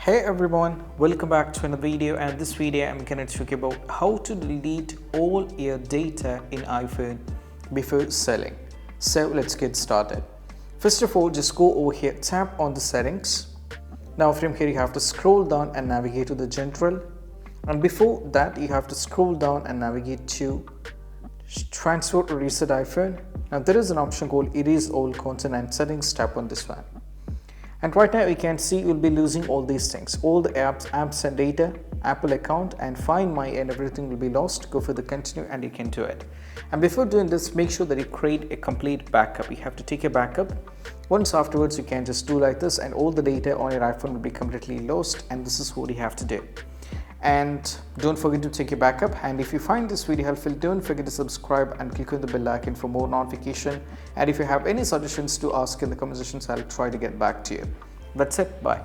Hey everyone, welcome back to another video, and this video I'm going to talk about how to delete all your data in iPhone before selling. So let's get started. First of all, just go over here, tap on the settings. Now from here you have to scroll down and navigate to the general, and before that you have to scroll down and navigate to transfer or reset iPhone. Now there is an option called erase all content and settings. Tap on this one. And right now you can see you'll be losing all these things, all the apps and data, Apple account and Find My, and everything will be lost. Go for the continue and you can do it. And before doing this, make sure that you create a complete backup. You have to take a backup. Once afterwards you can just do like this and all the data on your iPhone will be completely lost, and this is what you have to do. And don't forget to take a backup. And if you find this video helpful, don't forget to subscribe and click on the bell icon for more notification. And if you have any suggestions to ask in the comment sections, I'll try to get back to you. That's it. Bye.